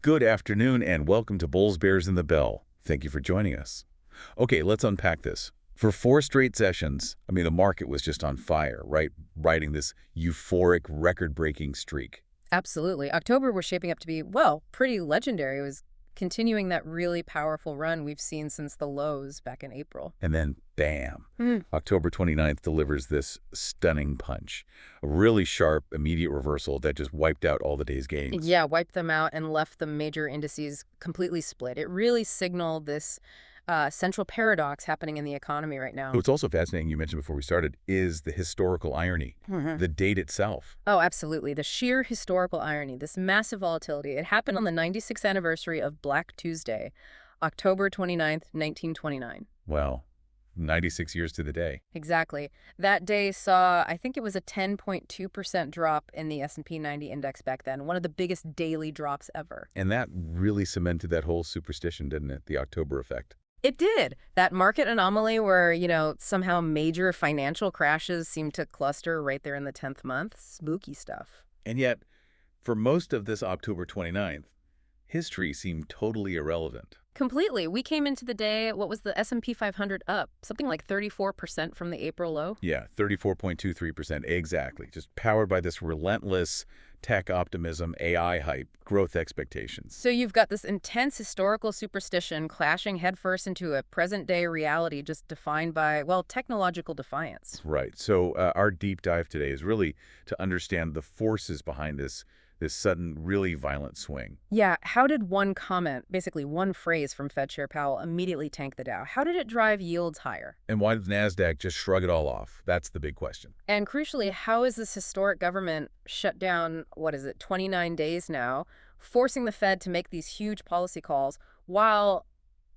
Good afternoon and welcome to Bulls, Bears, and the Bell. Thank you for joining us. Okay, let's unpack this. For 4 straight sessions, the market was just on fire, right? Riding this euphoric, record-breaking streak. Absolutely. October was shaping up to be, well, pretty legendary. It was continuing that really powerful run we've seen since the lows back in April. And then, bam, October 29th delivers this stunning punch. A really sharp, immediate reversal that just wiped out all the day's gains. Yeah, wiped them out and left the major indices completely split. It really signaled this central paradox happening in the economy right now. What's also fascinating, you mentioned before we started, is the historical irony, the date itself. Oh, absolutely. The sheer historical irony, this massive volatility. It happened on the 96th anniversary of Black Tuesday, October 29th, 1929. Well, 96 years to the day. Exactly. That day saw, I think it was a 10.2% drop in the S&P 90 index back then, one of the biggest daily drops ever. And that really cemented that whole superstition, didn't it? The October effect. It did. That market anomaly where, somehow major financial crashes seem to cluster right there in the 10th month. Spooky stuff. And yet, for most of this October 29th, history seemed totally irrelevant. Completely. We came into the day, what was the S&P 500 up? Something like 34% from the April low? Yeah, 34.23%, exactly. Just powered by this relentless tech optimism, AI hype, growth expectations. So you've got this intense historical superstition clashing headfirst into a present-day reality just defined by, well, technological defiance. Right. So our deep dive today is really to understand the forces behind this sudden, really violent swing. Yeah, how did one comment, basically one phrase from Fed Chair Powell, immediately tank the Dow? How did it drive yields higher? And why did NASDAQ just shrug it all off? That's the big question. And crucially, how is this historic government shut down, 29 days now, forcing the Fed to make these huge policy calls while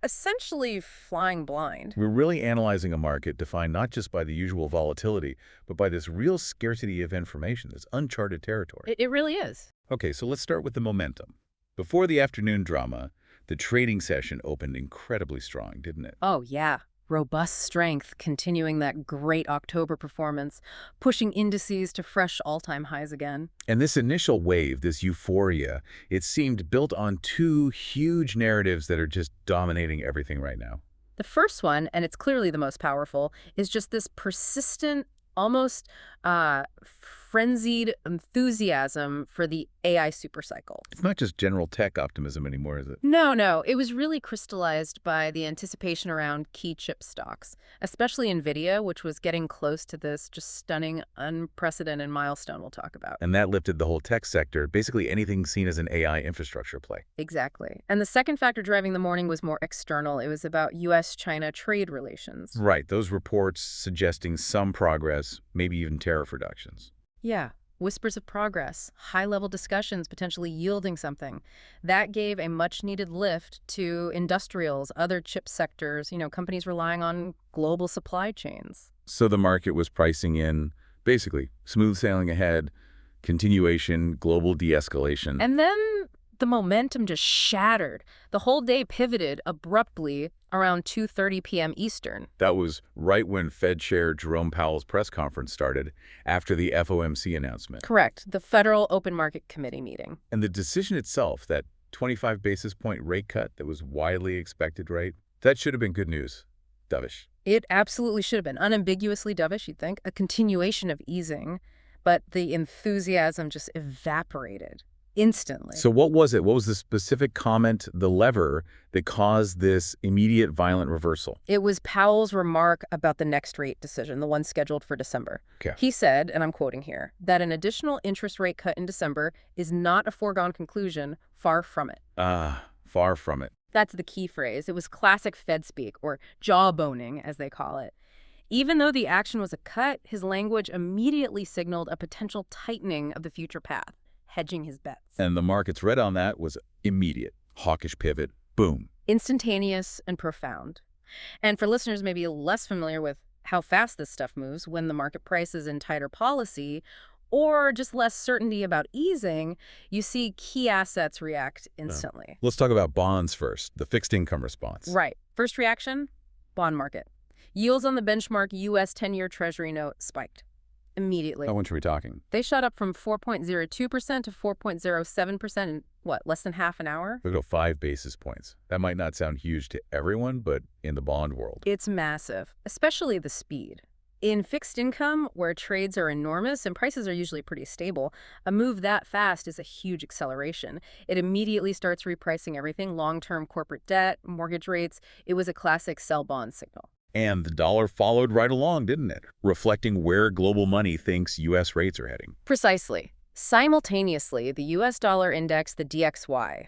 essentially flying blind? We're really analyzing a market defined not just by the usual volatility, but by this real scarcity of information, this uncharted territory. It really is. Okay, so let's start with the momentum. Before the afternoon drama, the trading session opened incredibly strong, didn't it? Oh, yeah. Robust strength, continuing that great October performance, pushing indices to fresh all-time highs again. And this initial wave, this euphoria, it seemed built on 2 huge narratives that are just dominating everything right now. The first one, and it's clearly the most powerful, is just this persistent, almost frenzied enthusiasm for the AI supercycle. It's not just general tech optimism anymore, is it? No. It was really crystallized by the anticipation around key chip stocks, especially NVIDIA, which was getting close to this just stunning, unprecedented milestone we'll talk about. And that lifted the whole tech sector, basically anything seen as an AI infrastructure play. Exactly. And the second factor driving the morning was more external. It was about U.S.-China trade relations. Right, those reports suggesting some progress, maybe even tariff reductions. Yeah. Whispers of progress, high-level discussions potentially yielding something. That gave a much-needed lift to industrials, other chip sectors, companies relying on global supply chains. So the market was pricing in, basically, smooth sailing ahead, continuation, global de-escalation. And then the momentum just shattered. The whole day pivoted abruptly around 2:30 p.m. Eastern. That was right when Fed Chair Jerome Powell's press conference started, after the FOMC announcement. Correct. The Federal Open Market Committee meeting. And the decision itself, that 25 basis point rate cut that was widely expected, right? That should have been good news. Dovish. It absolutely should have been. Unambiguously dovish, you'd think. A continuation of easing, but the enthusiasm just evaporated instantly. So what was it? What was the specific comment, the lever, that caused this immediate violent reversal? It was Powell's remark about the next rate decision, the one scheduled for December. Okay. He said, and I'm quoting here, that an additional interest rate cut in December is not a foregone conclusion, far from it. Far from it. That's the key phrase. It was classic Fed speak, or jawboning, as they call it. Even though the action was a cut, his language immediately signaled a potential tightening of the future path, hedging his bets. And the market's read on that was immediate. Hawkish pivot. Boom. Instantaneous and profound. And for listeners maybe less familiar with how fast this stuff moves when the market prices in tighter policy or just less certainty about easing, you see key assets react instantly. Let's talk about bonds first, the fixed income response. Right. First reaction, bond market. Yields on the benchmark U.S. 10-year Treasury note spiked immediately. How much are we talking? They shot up from 4.02% to 4.07% in what, less than half an hour? Look at 5 basis points. That might not sound huge to everyone, but in the bond world. It's massive, especially the speed. In fixed income, where trades are enormous and prices are usually pretty stable, a move that fast is a huge acceleration. It immediately starts repricing everything, long-term corporate debt, mortgage rates. It was a classic sell bond signal. And the dollar followed right along, didn't it? Reflecting where global money thinks U.S. rates are heading. Precisely. Simultaneously, the U.S. dollar index, the DXY,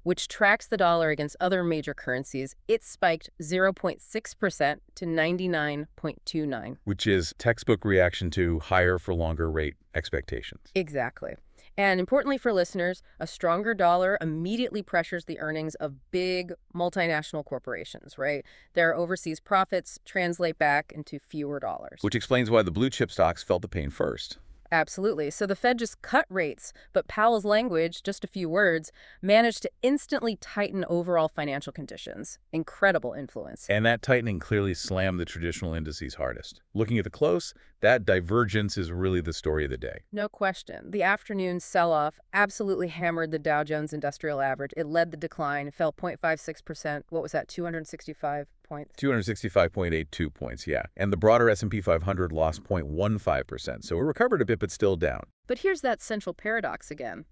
which tracks the dollar against other major currencies, it spiked 0.6% to 99.29. Which is textbook reaction to higher for longer rate expectations. Exactly. And importantly for listeners, a stronger dollar immediately pressures the earnings of big multinational corporations, right? Their overseas profits translate back into fewer dollars. Which explains why the blue chip stocks felt the pain first. Absolutely. So the Fed just cut rates, but Powell's language, just a few words, managed to instantly tighten overall financial conditions. Incredible influence. And that tightening clearly slammed the traditional indices hardest. Looking at the close, that divergence is really the story of the day. No question. The afternoon sell-off absolutely hammered the Dow Jones Industrial Average. It led the decline, fell 0.56%. What was that, 265 points? 265.82 points, yeah. And the broader S&P 500 lost 0.15%, so it recovered a bit but still down. But here's that central paradox again.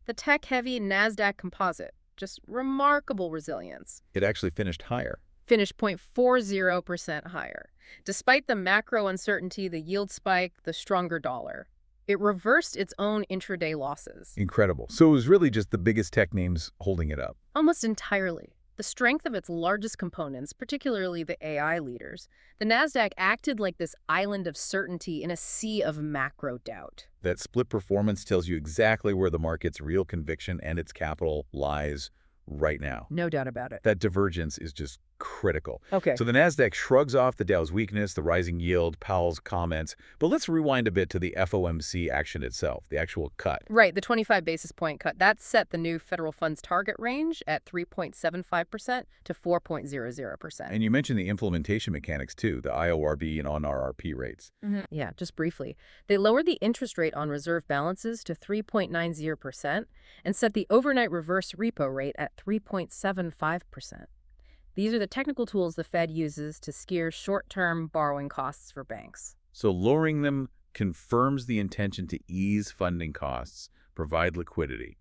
The tech-heavy NASDAQ composite, just remarkable resilience. It actually finished higher. Finished 0.40% higher. Despite the macro uncertainty, the yield spike, the stronger dollar, it reversed its own intraday losses. Incredible. So it was really just the biggest tech names holding it up. Almost entirely. The strength of its largest components, particularly the AI leaders, the NASDAQ acted like this island of certainty in a sea of macro doubt. That split performance tells you exactly where the market's real conviction and its capital lies right now. No doubt about it. That divergence is just critical. Okay. So the NASDAQ shrugs off the Dow's weakness, the rising yield, Powell's comments. But let's rewind a bit to the FOMC action itself, the actual cut. Right, the 25 basis point cut. That set the new federal funds target range at 3.75% to 4.00%. And you mentioned the implementation mechanics too, the IORB and on-RRP rates. Yeah, just briefly. They lowered the interest rate on reserve balances to 3.90% and set the overnight reverse repo rate at 3.75%. These are the technical tools the Fed uses to steer short-term borrowing costs for banks. So lowering them confirms the intention to ease funding costs, provide liquidity,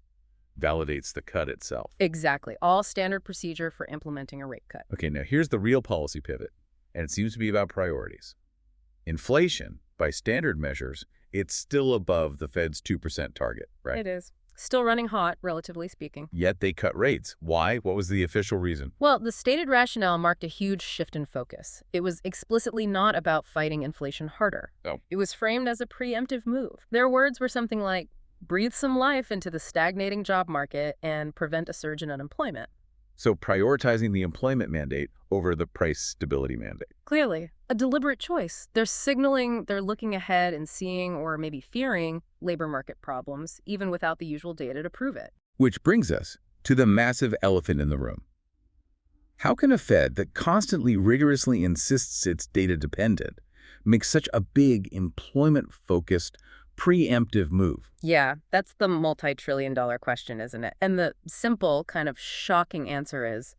validates the cut itself. Exactly. All standard procedure for implementing a rate cut. Okay, now here's the real policy pivot, and it seems to be about priorities. Inflation, by standard measures, it's still above the Fed's 2% target, right? It is. Still running hot, relatively speaking. Yet they cut rates. Why? What was the official reason? Well, the stated rationale marked a huge shift in focus. It was explicitly not about fighting inflation harder. Oh. It was framed as a preemptive move. Their words were something like, breathe some life into the stagnating job market and prevent a surge in unemployment. So prioritizing the employment mandate over the price stability mandate. Clearly, a deliberate choice. They're signaling they're looking ahead and seeing or maybe fearing labor market problems, even without the usual data to prove it. Which brings us to the massive elephant in the room. How can a Fed that constantly rigorously insists it's data dependent make such a big employment-focused preemptive move? Yeah, that's the multi-trillion-dollar question, isn't it? And the simple, kind of shocking answer is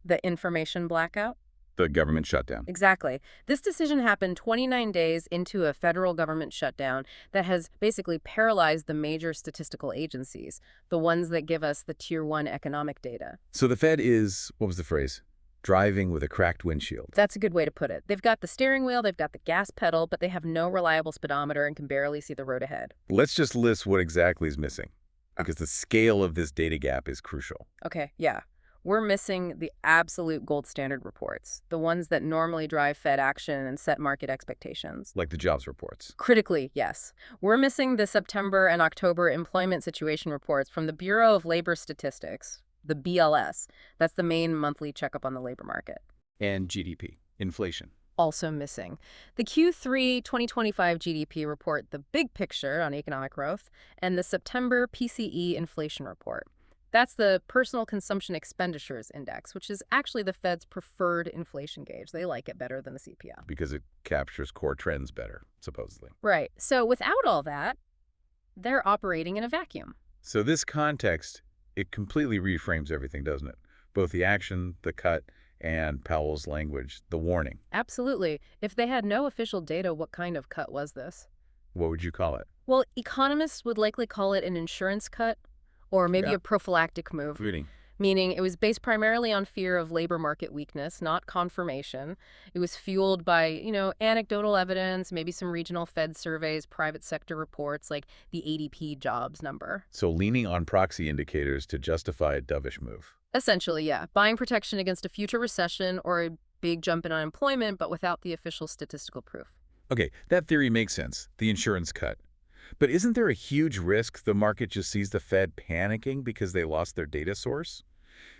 the information blackout. The government shutdown. Exactly. This decision happened 29 days into a federal government shutdown that has basically paralyzed the major statistical agencies, the ones that give us the Tier 1 economic data. So the Fed is, what was the phrase? Driving with a cracked windshield. That's a good way to put it. They've got the steering wheel, they've got the gas pedal, but they have no reliable speedometer and can barely see the road ahead. Let's just list what exactly is missing, because the scale of this data gap is crucial. Okay, yeah. We're missing the absolute gold standard reports, the ones that normally drive Fed action and set market expectations. Like the jobs reports. Critically, yes. We're missing the September and October employment situation reports from the Bureau of Labor Statistics, the BLS. That's the main monthly checkup on the labor market. And GDP, inflation. Also missing. The Q3 2025 GDP report, the big picture on economic growth, and the September PCE inflation report. That's the Personal Consumption Expenditures Index, which is actually the Fed's preferred inflation gauge. They like it better than the CPI. Because it captures core trends better, supposedly. Right. So without all that, they're operating in a vacuum. So this context It completely reframes everything, doesn't it? Both the action, the cut, and Powell's language, the warning. Absolutely. If they had no official data, what kind of cut was this? What would you call it? Well, economists would likely call it an insurance cut or maybe Yeah. a prophylactic move, Reading. meaning it was based primarily on fear of labor market weakness, not confirmation. It was fueled by, anecdotal evidence, maybe some regional Fed surveys, private sector reports like the ADP jobs number. So leaning on proxy indicators to justify a dovish move. Essentially, yeah, buying protection against a future recession or a big jump in unemployment, but without the official statistical proof. Okay, that theory makes sense, the insurance cut. But isn't there a huge risk the market just sees the Fed panicking because they lost their data source?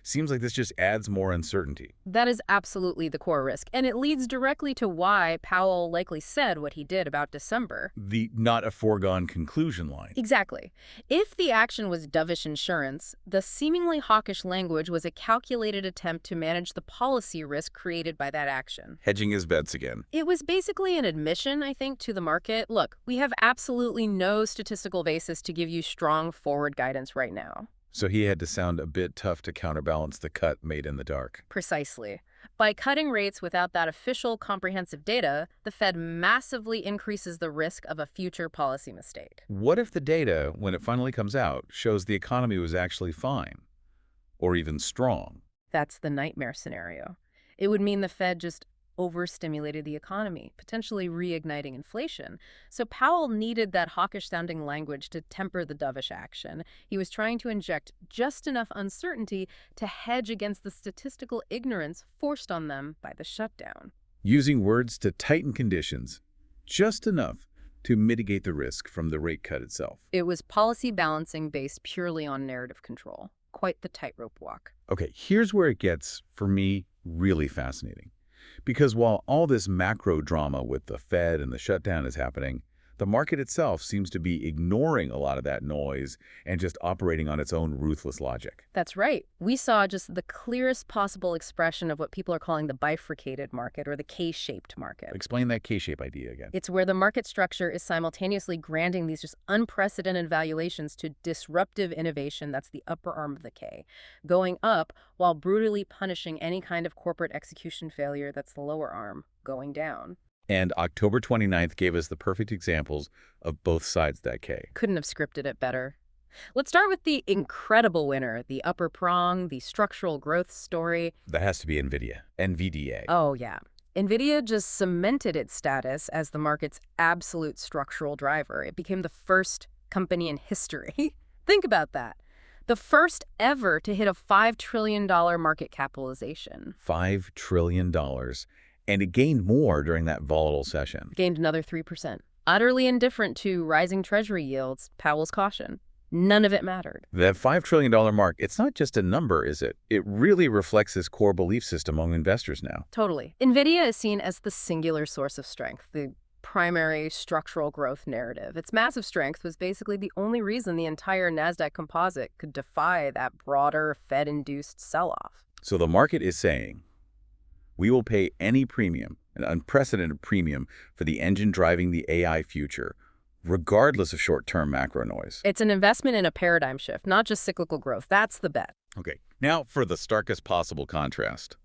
Seems like this just adds more uncertainty. That is absolutely the core risk, and it leads directly to why Powell likely said what he did about December. The not a foregone conclusion line. Exactly. If the action was dovish insurance, the seemingly hawkish language was a calculated attempt to manage the policy risk created by that action. Hedging his bets again. It was basically an admission, I think, to the market. Look, we have absolutely no statistical basis to give you strong forward guidance right now. So he had to sound a bit tough to counterbalance the cut made in the dark. Precisely. By cutting rates without that official comprehensive data, the Fed massively increases the risk of a future policy mistake. What if the data, when it finally comes out, shows the economy was actually fine? Or even strong? That's the nightmare scenario. It would mean the Fed just overstimulated the economy, potentially reigniting inflation. So Powell needed that hawkish-sounding language to temper the dovish action. He was trying to inject just enough uncertainty to hedge against the statistical ignorance forced on them by the shutdown. Using words to tighten conditions, just enough to mitigate the risk from the rate cut itself. It was policy balancing based purely on narrative control. Quite the tightrope walk. Okay, here's where it gets, for me, really fascinating. Because while all this macro drama with the Fed and the shutdown is happening, the market itself seems to be ignoring a lot of that noise and just operating on its own ruthless logic. That's right. We saw just the clearest possible expression of what people are calling the bifurcated market or the K-shaped market. Explain that K-shape idea again. It's where the market structure is simultaneously granting these just unprecedented valuations to disruptive innovation, that's the upper arm of the K, going up while brutally punishing any kind of corporate execution failure, that's the lower arm, going down. And October 29th gave us the perfect examples of both sides of that K. Couldn't have scripted it better. Let's start with the incredible winner, the upper prong, the structural growth story. That has to be NVIDIA, NVDA. Oh, yeah. NVIDIA just cemented its status as the market's absolute structural driver. It became the first company in history. Think about that. The first ever to hit a $5 trillion market capitalization. $5 trillion. And it gained more during that volatile session. Gained another 3%. Utterly indifferent to rising treasury yields, Powell's caution. None of it mattered. That $5 trillion mark, it's not just a number, is it? It really reflects this core belief system among investors now. Totally. NVIDIA is seen as the singular source of strength, the primary structural growth narrative. Its massive strength was basically the only reason the entire NASDAQ composite could defy that broader Fed-induced sell-off. So the market is saying, we will pay any premium, an unprecedented premium, for the engine driving the AI future, regardless of short-term macro noise. It's an investment in a paradigm shift, not just cyclical growth. That's the bet. Okay, now for the starkest possible contrast.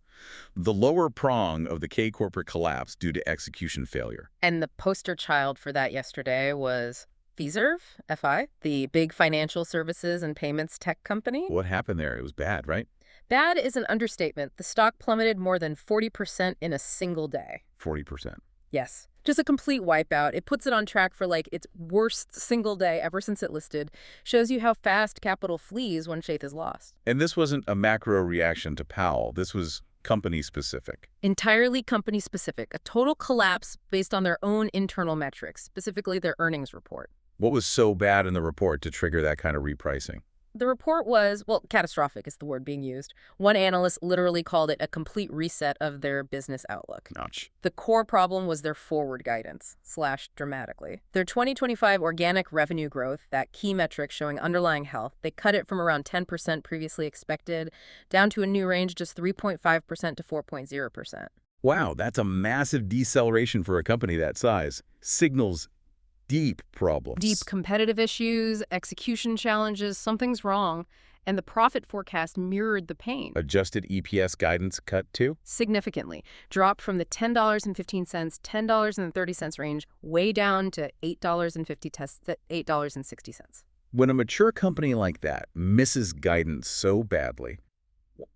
The lower prong of the K corporate collapse due to execution failure. And the poster child for that yesterday was Fiserv, FI, the big financial services and payments tech company. What happened there? It was bad, right? Bad is an understatement. The stock plummeted more than 40% in a single day. 40%. Yes. Just a complete wipeout. It puts it on track for like its worst single day ever since it listed. Shows you how fast capital flees when faith is lost. And this wasn't a macro reaction to Powell. This was company-specific. Entirely company-specific. A total collapse based on their own internal metrics, specifically their earnings report. What was so bad in the report to trigger that kind of repricing? The report was, well, catastrophic is the word being used. One analyst literally called it a complete reset of their business outlook. Ouch. The core problem was their forward guidance, slashed dramatically. Their 2025 organic revenue growth, that key metric showing underlying health, they cut it from around 10% previously expected down to a new range just 3.5% to 4.0%. Wow, that's a massive deceleration for a company that size. Signals deep problems. Deep competitive issues, execution challenges, something's wrong. and the profit forecast mirrored the pain. Adjusted EPS guidance cut too? Significantly, dropped from the $10.15, $10.30 range way down to $8.60. When a mature company like that misses guidance so badly,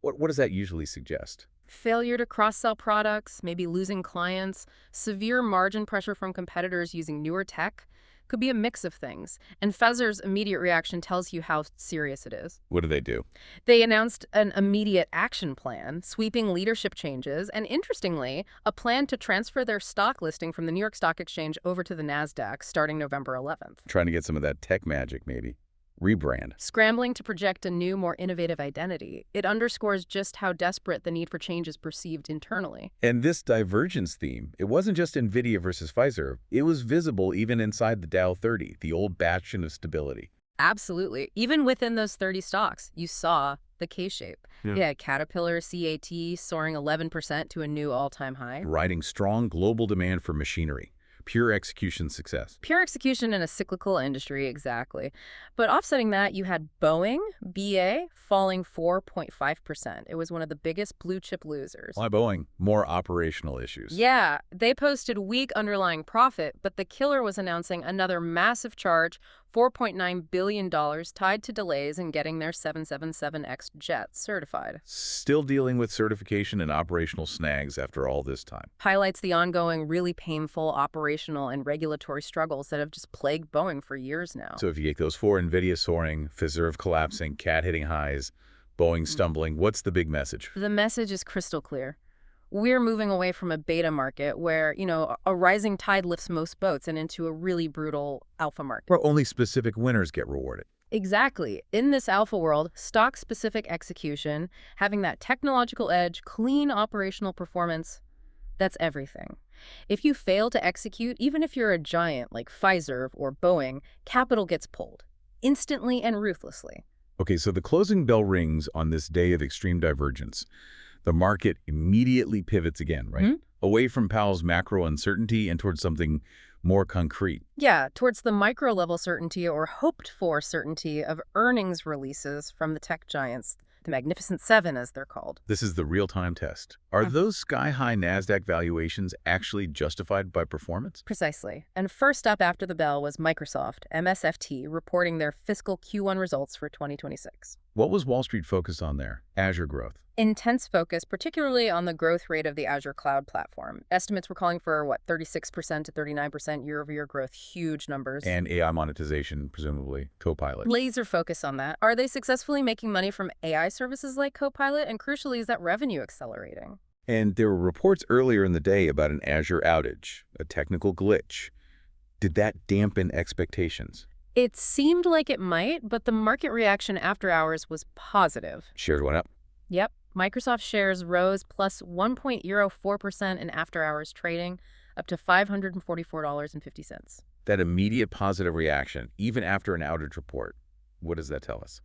what does that usually suggest? Failure to cross-sell products, maybe losing clients, severe margin pressure from competitors using newer tech. Could be a mix of things. And Fezer's immediate reaction tells you how serious it is. What do they do? They announced an immediate action plan, sweeping leadership changes, and interestingly, a plan to transfer their stock listing from the New York Stock Exchange over to the NASDAQ starting November 11th. Trying to get some of that tech magic, maybe. Rebrand. Scrambling to project a new, more innovative identity. It underscores just how desperate the need for change is perceived internally. And this divergence theme, it wasn't just NVIDIA versus Pfizer. It was visible even inside the Dow 30, the old bastion of stability. Absolutely. Even within those 30 stocks, you saw the K-shape. Yeah, Caterpillar, CAT, soaring 11% to a new all-time high. Riding strong global demand for machinery. Pure execution success. Pure execution in a cyclical industry, exactly. But offsetting that, you had Boeing, BA, falling 4.5%. It was one of the biggest blue chip losers. Why Boeing? More operational issues. Yeah, they posted weak underlying profit, but the killer was announcing another massive charge, $4.9 billion, tied to delays in getting their 777X jet certified. Still dealing with certification and operational snags after all this time. Highlights the ongoing, really painful operational and regulatory struggles that have just plagued Boeing for years now. So if you get those four, NVIDIA soaring, Fiserv collapsing, CAT hitting highs, Boeing stumbling, what's the big message? The message is crystal clear. We're moving away from a beta market where, a rising tide lifts most boats and into a really brutal alpha market. Where only specific winners get rewarded. Exactly. In this alpha world, stock-specific execution, having that technological edge, clean operational performance, that's everything. If you fail to execute, even if you're a giant like Pfizer or Boeing, capital gets pulled, instantly and ruthlessly. Okay, so the closing bell rings on this day of extreme divergence. The market immediately pivots again, right? Away from Powell's macro uncertainty and towards something more concrete. Yeah, towards the micro-level certainty or hoped-for certainty of earnings releases from the tech giants, the Magnificent Seven, as they're called. This is the real-time test. Are those sky-high NASDAQ valuations actually justified by performance? Precisely. And first up after the bell was Microsoft, MSFT, reporting their fiscal Q1 results for 2026. What was Wall Street focused on there? Azure growth. Intense focus, particularly on the growth rate of the Azure cloud platform. Estimates were calling for, 36% to 39% year-over-year growth, huge numbers. And AI monetization, presumably, Copilot. Laser focus on that. Are they successfully making money from AI services like Copilot? And crucially, is that revenue accelerating? And there were reports earlier in the day about an Azure outage, a technical glitch. Did that dampen expectations? It seemed like it might, but the market reaction after hours was positive. Shares went up. Yep. Microsoft shares rose plus 1.04% in after-hours trading, up to $544.50. That immediate positive reaction, even after an outage report, what does that tell us?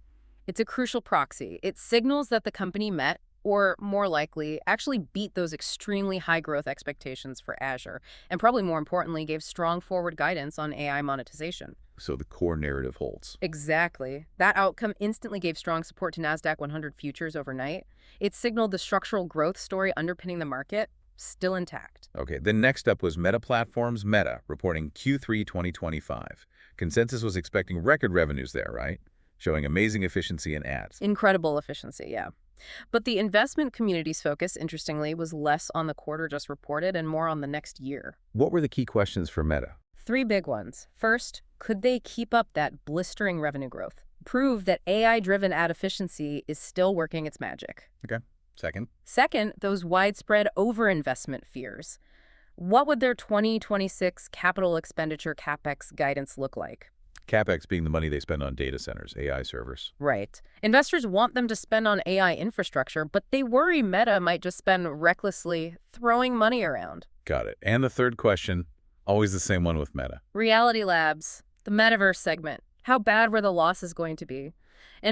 It's a crucial proxy. It signals that the company met, or more likely, actually beat those extremely high growth expectations for Azure, and probably more importantly, gave strong forward guidance on AI monetization. So the core narrative holds. Exactly. That outcome instantly gave strong support to NASDAQ 100 futures overnight. It signaled the structural growth story underpinning the market still intact. Okay, then next up was Meta Platforms, Meta, reporting Q3 2025. Consensus was expecting record revenues there, right? Showing amazing efficiency in ads. Incredible efficiency, yeah. But the investment community's focus, interestingly, was less on the quarter just reported and more on the next year. What were the key questions for Meta? 3 big ones. First, could they keep up that blistering revenue growth? Prove that AI-driven ad efficiency is still working its magic. Okay. Second, those widespread overinvestment fears. What would their 2026 capital expenditure CapEx guidance look like? CapEx being the money they spend on data centers, AI servers. Right. Investors want them to spend on AI infrastructure, but they worry Meta might just spend recklessly throwing money around. Got it. And the third question, always the same one with Meta. Reality Labs, the metaverse segment. How bad were the losses going to be?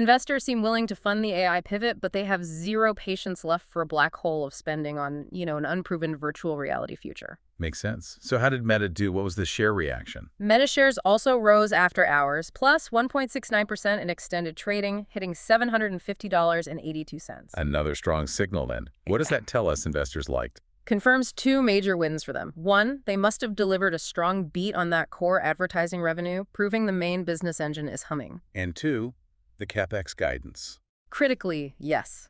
Investors seem willing to fund the AI pivot, but they have zero patience left for a black hole of spending on, an unproven virtual reality future. Makes sense. So how did Meta do? What was the share reaction? Meta shares also rose after hours, plus 1.69% in extended trading, hitting $750.82. Another strong signal then. What does that tell us investors liked? Confirms two major wins for them. One, they must have delivered a strong beat on that core advertising revenue, proving the main business engine is humming. And two, the CapEx guidance. Critically, yes.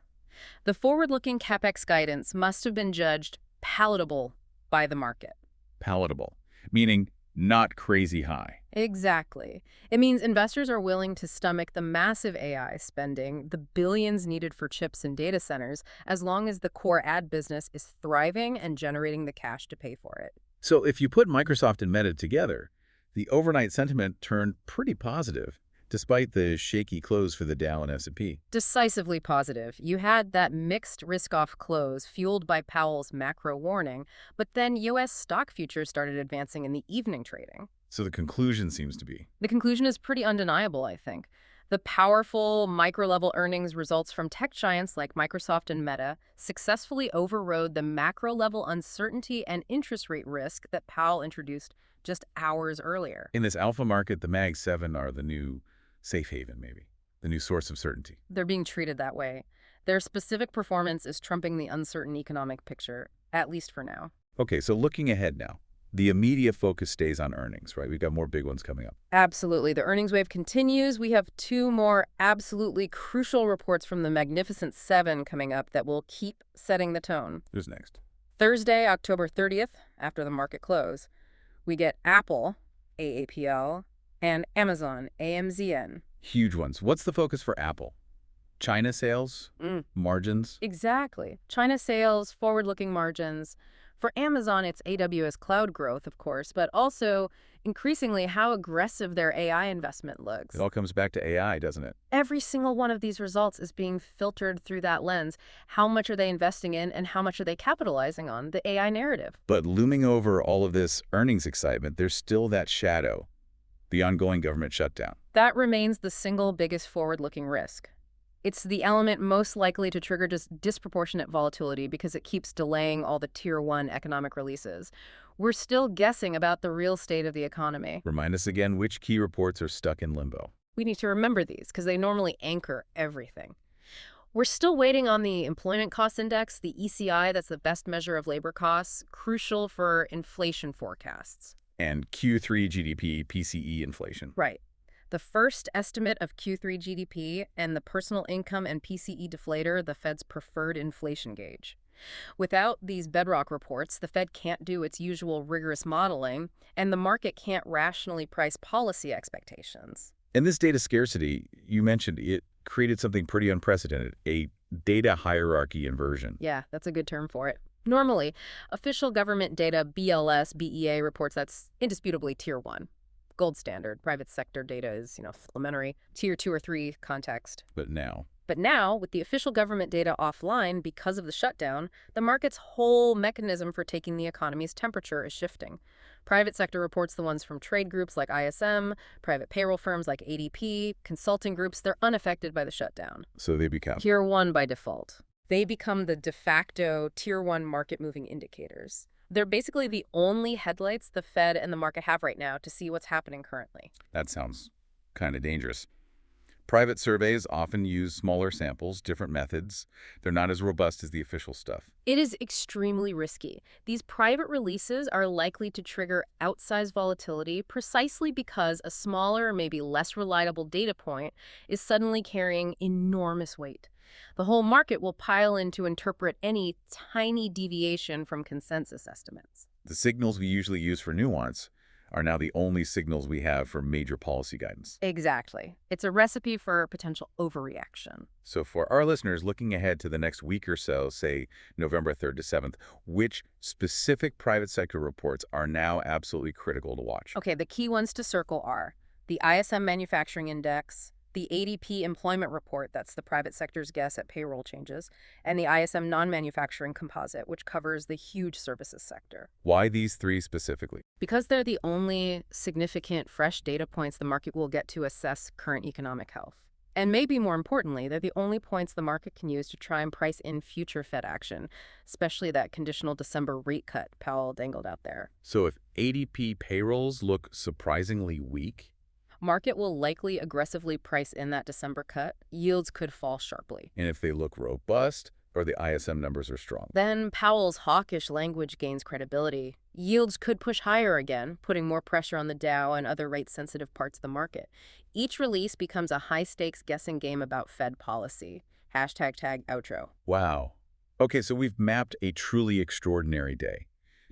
The forward-looking CapEx guidance must have been judged palatable by the market. Palatable, meaning not crazy high. Exactly. It means investors are willing to stomach the massive AI spending, the billions needed for chips and data centers, as long as the core ad business is thriving and generating the cash to pay for it. So if you put Microsoft and Meta together, the overnight sentiment turned pretty positive, despite the shaky close for the Dow and S&P. Decisively positive. You had that mixed risk-off close fueled by Powell's macro warning, but then U.S. stock futures started advancing in the evening trading. So the conclusion seems to be, The conclusion is pretty undeniable, I think. The powerful micro-level earnings results from tech giants like Microsoft and Meta successfully overrode the macro-level uncertainty and interest rate risk that Powell introduced just hours earlier. in this alpha market, the Mag 7 are the new safe haven, maybe, the new source of certainty. They're being treated that way. Their specific performance is trumping the uncertain economic picture, at least for now. Okay, so looking ahead now, the immediate focus stays on earnings, right? We've got more big ones coming up. Absolutely. The earnings wave continues. We have two more absolutely crucial reports from the Magnificent Seven coming up that will keep setting the tone. Who's next? Thursday, October 30th, after the market close, we get Apple, AAPL, and Amazon, AMZN. Huge ones. What's the focus for Apple? China sales? Margins? Exactly. China sales, forward-looking margins. For Amazon, it's AWS cloud growth, of course, but also increasingly how aggressive their AI investment looks. It all comes back to AI, doesn't it? Every single one of these results is being filtered through that lens. How much are they investing in and how much are they capitalizing on the AI narrative? But looming over all of this earnings excitement, there's still that shadow, the ongoing government shutdown. That remains the single biggest forward-looking risk. It's the element most likely to trigger just disproportionate volatility because it keeps delaying all the Tier 1 economic releases. We're still guessing about the real state of the economy. Remind us again which key reports are stuck in limbo. We need to remember these because they normally anchor everything. We're still waiting on the Employment Cost Index, the ECI, that's the best measure of labor costs, crucial for inflation forecasts. And Q3 GDP, PCE inflation. Right. The first estimate of Q3 GDP and the personal income and PCE deflator, the Fed's preferred inflation gauge. Without these bedrock reports, the Fed can't do its usual rigorous modeling, and the market can't rationally price policy expectations. And this data scarcity, you mentioned, it created something pretty unprecedented, a data hierarchy inversion. Yeah, that's a good term for it. Normally, official government data, BLS, BEA reports that's indisputably Tier 1. Gold standard. Private sector data is, supplementary, Tier 2 or 3 context. But now, with the official government data offline because of the shutdown, the market's whole mechanism for taking the economy's temperature is shifting. Private sector reports, the ones from trade groups like ISM, private payroll firms like ADP, consulting groups, they're unaffected by the shutdown. so they become. Tier 1 by default. They become the de facto Tier 1 market-moving indicators. They're basically the only headlights the Fed and the market have right now to see what's happening currently. That sounds kind of dangerous. Private surveys often use smaller samples, different methods. They're not as robust as the official stuff. It is extremely risky. These private releases are likely to trigger outsized volatility precisely because a smaller, maybe less reliable data point is suddenly carrying enormous weight. The whole market will pile in to interpret any tiny deviation from consensus estimates. The signals we usually use for nuance are now the only signals we have for major policy guidance. Exactly. It's a recipe for potential overreaction. So for our listeners looking ahead to the next week or so, say November 3rd to 7th, which specific private sector reports are now absolutely critical to watch? Okay, the key ones to circle are the ISM Manufacturing Index, the ADP Employment Report, that's the private sector's guess at payroll changes, and the ISM Non-Manufacturing Composite, which covers the huge services sector. Why these three specifically? Because they're the only significant fresh data points the market will get to assess current economic health. And maybe more importantly, they're the only points the market can use to try and price in future Fed action, especially that conditional December rate cut Powell dangled out there. So if ADP payrolls look surprisingly weak, Market will likely aggressively price in that December cut. Yields could fall sharply. and if they look robust or the ISM numbers are strong. Then Powell's hawkish language gains credibility. Yields could push higher again, putting more pressure on the Dow and other rate-sensitive parts of the market. Each release becomes a high-stakes guessing game about Fed policy. Hashtag tag outro. Wow. Okay, so we've mapped a truly extraordinary day,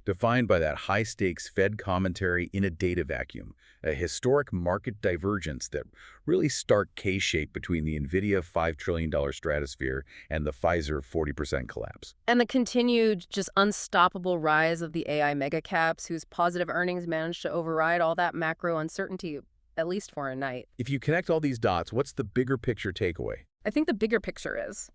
defined by that high-stakes Fed commentary in a data vacuum, a historic market divergence that really stark K-shape between the NVIDIA $5 trillion stratosphere and the Pfizer 40% collapse. And the continued, just unstoppable rise of the AI megacaps, whose positive earnings managed to override all that macro uncertainty, at least for a night. If you connect all these dots, what's the bigger picture takeaway? I think the bigger picture is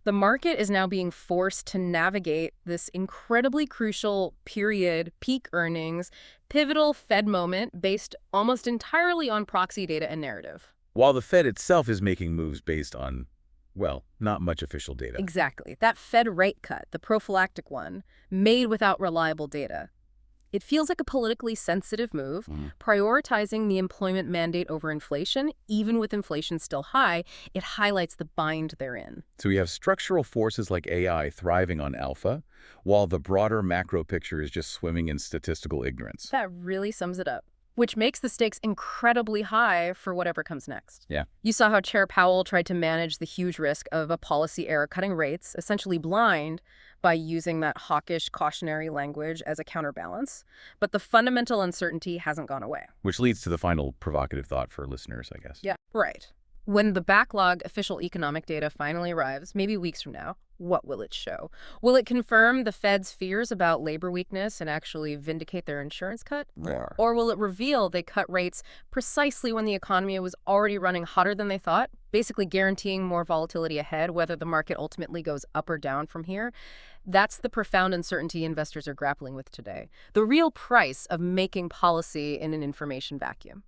the market is now being forced to navigate this incredibly crucial period, peak earnings, pivotal Fed moment based almost entirely on proxy data and narrative. While the Fed itself is making moves based on, well, not much official data. Exactly. That Fed rate cut, the prophylactic one, made without reliable data. It feels like a politically sensitive move, prioritizing the employment mandate over inflation. Even with inflation still high, it highlights the bind they're in. So we have structural forces like AI thriving on alpha, while the broader macro picture is just swimming in statistical ignorance. That really sums it up, which makes the stakes incredibly high for whatever comes next. Yeah. You saw how Chair Powell tried to manage the huge risk of a policy error cutting rates, essentially blind, by using that hawkish cautionary language as a counterbalance. But the fundamental uncertainty hasn't gone away. Which leads to the final provocative thought for listeners, I guess. Yeah, right. When the backlog official economic data finally arrives, maybe weeks from now, what will it show? Will it confirm the Fed's fears about labor weakness and actually vindicate their insurance cut? Yeah. Or will it reveal they cut rates precisely when the economy was already running hotter than they thought, basically guaranteeing more volatility ahead, whether the market ultimately goes up or down from here? That's the profound uncertainty investors are grappling with today. The real price of making policy in an information vacuum.